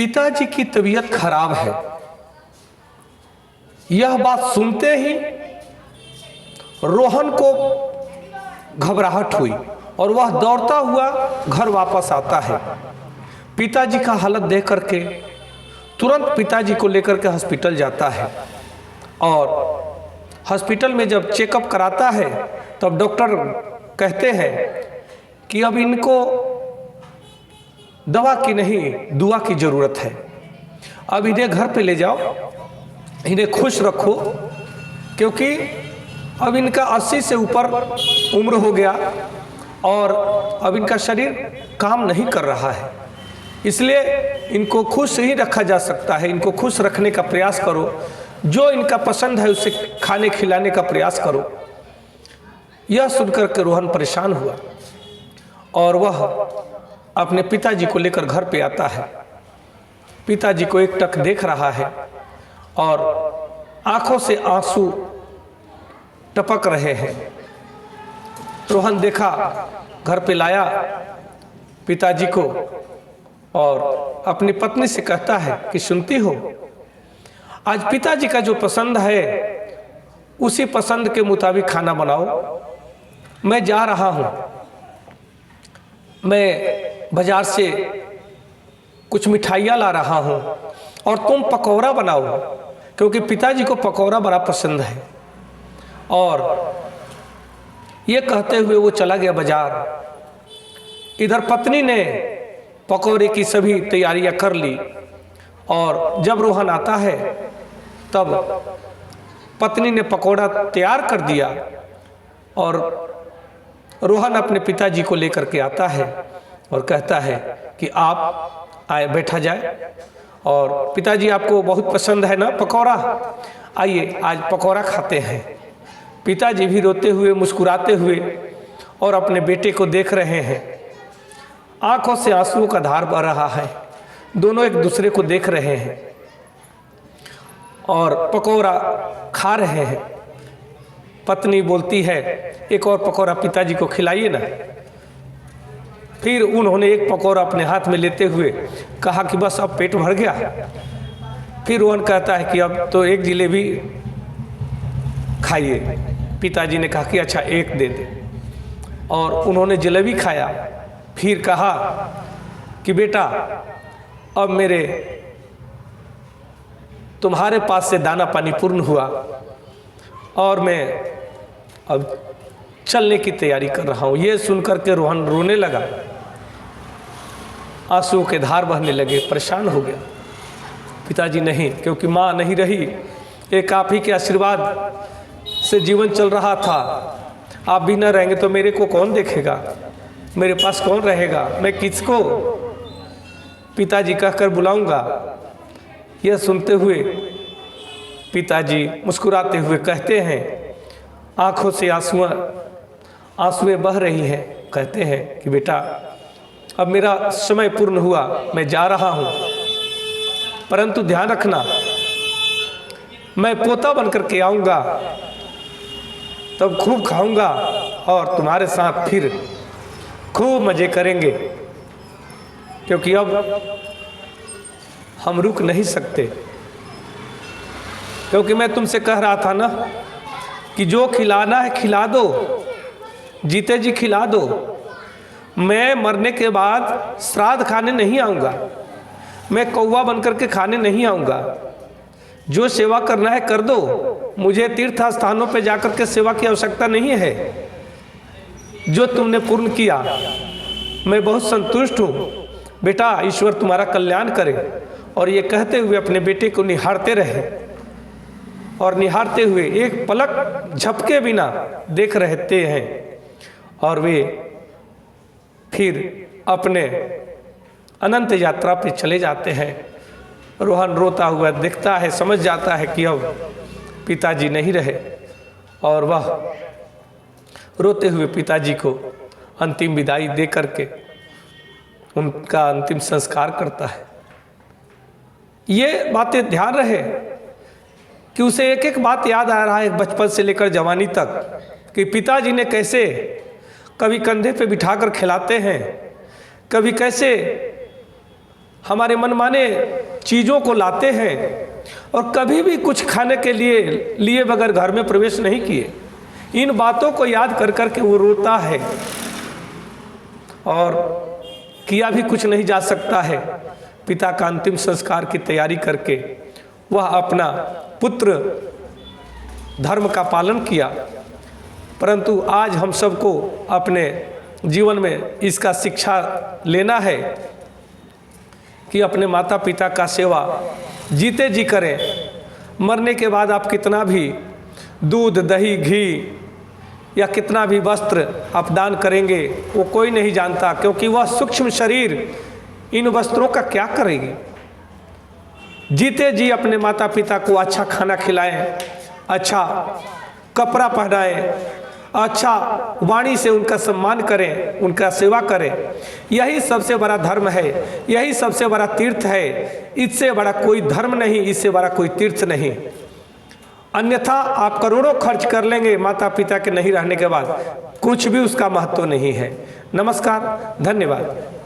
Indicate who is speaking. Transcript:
Speaker 1: पिताजी की तबीयत खराब है। यह बात सुनते ही रोहन को घबराहट हुई और वह दौड़ता हुआ घर वापस आता है। पिताजी का हालत देख करके तुरंत पिताजी को लेकर के हॉस्पिटल जाता है और हॉस्पिटल में जब चेकअप कराता है तब डॉक्टर कहते हैं कि अब इनको दवा की नहीं दुआ की ज़रूरत है। अब इन्हें घर पे ले जाओ, इन्हें खुश रखो, क्योंकि अब इनका 80 से ऊपर उम्र हो गया और अब इनका शरीर काम नहीं कर रहा है, इसलिए इनको खुश ही रखा जा सकता है। इनको खुश रखने का प्रयास करो, जो इनका पसंद है उसे खाने खिलाने का प्रयास करो। यह सुनकर के रोहन परेशान हुआ और वह अपने पिताजी को लेकर घर पे आता है। पिताजी को एक टक देख रहा है और आंखों से आंसू टपक रहे हैं। रोहन देखा, घर पे लाया पिताजी को और अपनी पत्नी से कहता है कि सुनती हो, आज पिताजी का जो पसंद है उसी पसंद के मुताबिक खाना बनाओ। मैं जा रहा हूँ, मैं बाजार से कुछ मिठाइयाँ ला रहा हूँ और तुम पकौड़ा बनाओ, क्योंकि पिताजी को पकौड़ा बड़ा पसंद है। और ये कहते हुए वो चला गया बाजार। इधर पत्नी ने पकौड़े की सभी तैयारियां कर ली और जब रोहन आता है तब पत्नी ने पकौड़ा तैयार कर दिया और रोहन अपने पिताजी को लेकर के आता है और कहता है कि आप आए, बैठा जाए। और पिताजी आपको बहुत पसंद है ना पकौड़ा, आइए आज पकौड़ा खाते हैं। पिताजी भी रोते हुए मुस्कुराते हुए और अपने बेटे को देख रहे हैं। आंखों से आंसुओं का धार बह रहा है, दोनों एक दूसरे को देख रहे हैं और पकौड़ा खा रहे हैं। पत्नी बोलती है एक और पकौड़ा पिताजी को खिलाइए ना। फिर उन्होंने एक पकौड़ा अपने हाथ में लेते हुए कहा कि बस अब पेट भर गया। फिर रोहन कहता है कि अब तो एक जलेबी खाइए। पिताजी ने कहा कि अच्छा एक दे दे, और उन्होंने जलेबी खाया। फिर कहा कि बेटा अब मेरे तुम्हारे पास से दाना पानी पूर्ण हुआ और मैं अब चलने की तैयारी कर रहा हूँ। ये सुनकर के रोहन रोने लगा, आंसुओं के धार बहने लगे, परेशान हो गया। पिताजी नहीं, क्योंकि माँ नहीं रही, एक आप ही के आशीर्वाद से जीवन चल रहा था। आप भी न रहेंगे तो मेरे को कौन देखेगा, मेरे पास कौन रहेगा, मैं किसको पिताजी कहकर बुलाऊंगा। यह सुनते हुए पिताजी मुस्कुराते हुए कहते हैं, आंखों से आंसुएं बह रही हैं, कहते हैं कि बेटा अब मेरा समय पूर्ण हुआ, मैं जा रहा हूँ, परंतु ध्यान रखना मैं पोता बनकर के आऊँगा, तब खूब खाऊंगा और तुम्हारे साथ फिर खूब मज़े करेंगे, क्योंकि अब हम रुक नहीं सकते। क्योंकि मैं तुमसे कह रहा था ना कि जो खिलाना है खिला दो, जीते जी खिला दो। मैं मरने के बाद श्राद्ध खाने नहीं आऊँगा, मैं कौवा बनकर के खाने नहीं आऊँगा। जो सेवा करना है कर दो, मुझे तीर्थ स्थानों पे जाकर के सेवा की आवश्यकता नहीं है। जो तुमने पूर्ण किया मैं बहुत संतुष्ट हूँ। बेटा ईश्वर तुम्हारा कल्याण करे। और ये कहते हुए अपने बेटे को निहारते रहे और निहारते हुए एक पलक झपके बिना देख रहते हैं और वे फिर अपने अनंत यात्रा पे चले जाते हैं। रोहन रोता हुआ दिखता है, समझ जाता है कि अब पिताजी नहीं रहे और वह रोते हुए पिताजी को अंतिम विदाई दे करके उनका अंतिम संस्कार करता है। ये बातें ध्यान रहे कि उसे एक एक बात याद आ रहा है, बचपन से लेकर जवानी तक, कि पिताजी ने कैसे कभी कंधे पे बिठाकर खिलाते हैं, कभी कैसे हमारे मनमाने चीज़ों को लाते हैं और कभी भी कुछ खाने के लिए बगैर घर में प्रवेश नहीं किए। इन बातों को याद कर कर के वो रोता है और किया भी कुछ नहीं जा सकता है। पिता का अंतिम संस्कार की तैयारी करके वह अपना पुत्र धर्म का पालन किया, परंतु आज हम सबको अपने जीवन में इसका शिक्षा लेना है कि अपने माता पिता का सेवा जीते जी करें। मरने के बाद आप कितना भी दूध दही घी या कितना भी वस्त्र आप दान करेंगे वो कोई नहीं जानता, क्योंकि वह सूक्ष्म शरीर इन वस्त्रों का क्या करेगी। जीते जी अपने माता पिता को अच्छा खाना खिलाएं, अच्छा कपड़ा पहनाएं, अच्छा वाणी से उनका सम्मान करें, उनका सेवा करें। यही सबसे बड़ा धर्म है, यही सबसे बड़ा तीर्थ है। इससे बड़ा कोई धर्म नहीं, इससे बड़ा कोई तीर्थ नहीं। अन्यथा आप करोड़ों खर्च कर लेंगे, माता पिता के नहीं रहने के बाद कुछ भी उसका महत्व नहीं है। नमस्कार, धन्यवाद।